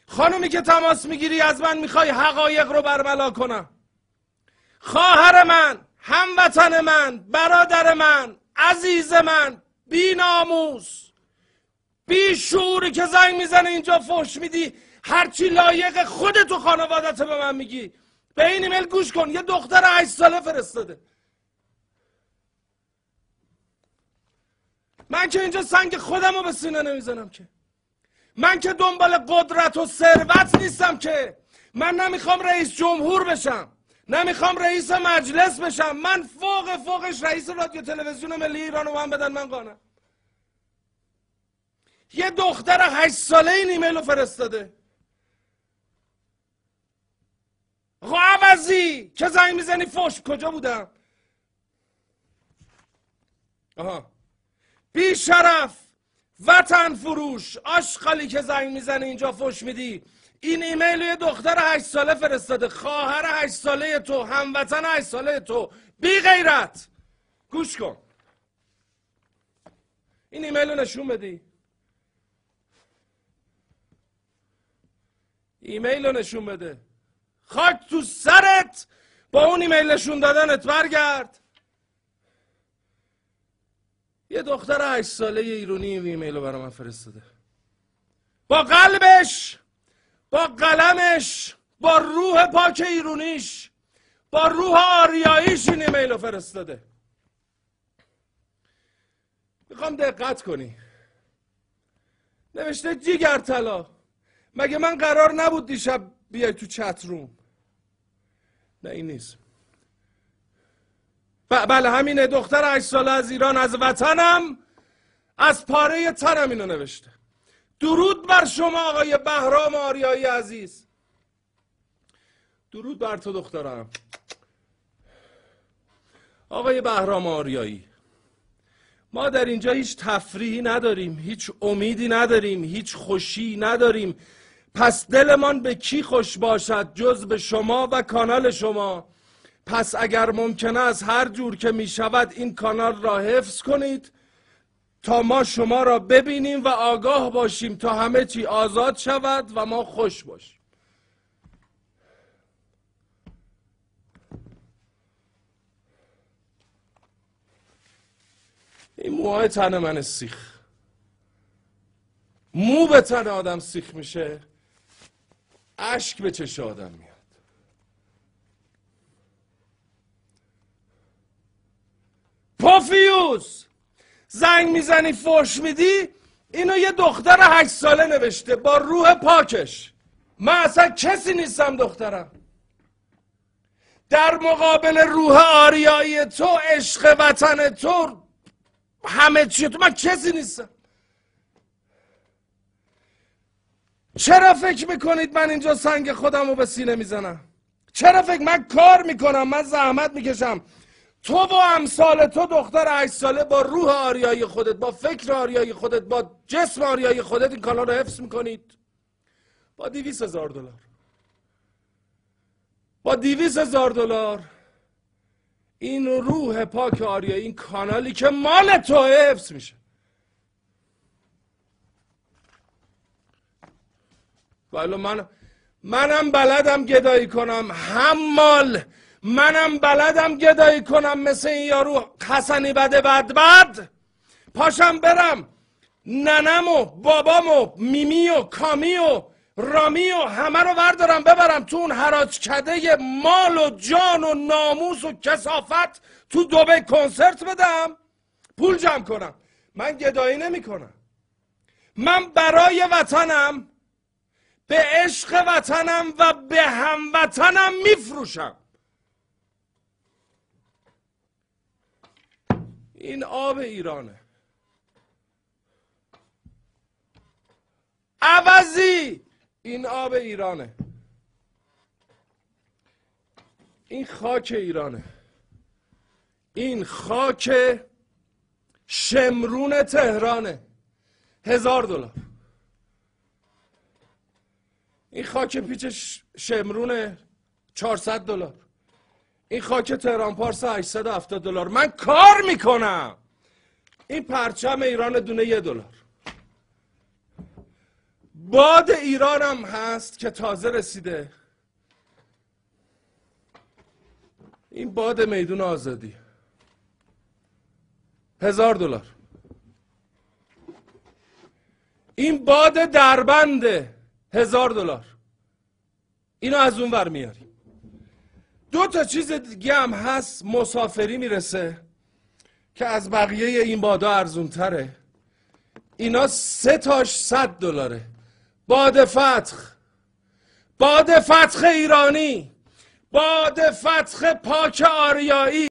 خانومی که تماس میگیری از من میخوای حقایق رو برملا کنم. خواهر من، هموطن من، برادر من، عزیز من، بی ناموس، بی شعوری که زنگ میزنه اینجا فحش میدی، هرچی لایق خودت و خانوادت به من میگی. به این ایمیل گوش کن، یه دختر 8 ساله فرستاده. من که اینجا سنگ خودم رو به سینه نمیزنم که. من که دنبال قدرت و ثروت نیستم که. من نمیخوام رئیس جمهور بشم، نمیخوام رئیس مجلس بشم. من فوقش رئیس رادیو تلویزیون ملی ایران رو من بدن من قانم. یه دختر 8 ساله این ایمیل رو فرستاده. آقا عوضی که زنگ میزنی فحش، کجا بودم؟ آها، بی شرف، وطن فروش، آشغالی که زنگ میزنی اینجا فحش میدی. این ایمیل یه دختر 8 ساله فرستاده، خواهر 8 ساله تو، هموطن 8 ساله تو، بی غیرت. گوش کن، این ایمیل رو نشون بدی. ایمیل رو نشون بده. خاک تو سرت، با اون ایمیل نشون دادنت برگرد. یه دختر 8 ساله ایرانی این ایمیل رو برای من فرستاده، با قلبش، با قلمش، با روح پاک ایرونیش، با روح آریاییش این ایمیل رو فرستاده. میخوام دقت کنی. نوشته جیگر طلا. مگه من قرار نبود دیشب بیای تو چت روم؟ نه این نیست. بله همینه، دختر 8 ساله از ایران، از وطنم، از پاره تنم اینو نوشته. درود بر شما آقای بهرام آریایی عزیز. درود بر تو دخترم. آقای بهرام آریایی، ما در اینجا هیچ تفریحی نداریم، هیچ امیدی نداریم، هیچ خوشی نداریم. پس دلمان به کی خوش باشد جز به شما و کانال شما. پس اگر ممکنه از هر جور که می شود این کانال را حفظ کنید تا ما شما را ببینیم و آگاه باشیم، تا همه چی آزاد شود و ما خوش باشیم. این موهای تن من سیخ، مو به تن آدم سیخ میشه، اشک به چش آدم میاد. پوفیوس زنگ میزنی فحش میدی. اینو یه دختر 8 ساله نوشته با روح پاکش. من اصلا کسی نیستم دخترم، در مقابل روح آریایی تو، عشق وطن تو، همه چی تو، من کسی نیستم. چرا فکر میکنید من اینجا سنگ خودم رو به سینه میزنم؟ چرا فکر؟ من کار میکنم، من زحمت میکشم. تو و امثال تو دختر 8 ساله با روح آریایی خودت، با فکر آریایی خودت، با جسم آریایی خودت این کانال رو حفظ میکنید با $200,000. با $200,000 این روح پاک آریایی، این کانالی که مال تو حفظ میشه. ولی منم بلدم گدایی کنم، حمال. منم بلدم گدایی کنم مثل این یارو حسنی بده بد پاشم برم ننم و بابام و میمی و کامی و رامی و همه رو بردارم ببرم تو اون حراج کده مال و جان و ناموس و کثافت تو دبی کنسرت بدم، پول جمع کنم. من گدایی نمی کنم. من برای وطنم، به عشق وطنم و به هموطنم میفروشم. این آب ایرانه. عوضی این آب ایرانه. این خاک ایرانه. این خاک شمرون تهرانه. $1,000. این خاک پیچ شمرونه $400. این خاک تهران پارس $870. من کار میکنم. این پرچم ایران دونه $1. باد ایران هم هست که تازه رسیده. این باد میدون آزادی $1000. این باد دربنده $1000. اینو از اون ور میاریم. 2 تا چیز دیگه هم هست مسافری میرسه که از بقیه این بادا ارزون تره. اینا 3 تاش $100. باد فتح، باد فتح ایرانی، باد فتح پاک آریایی.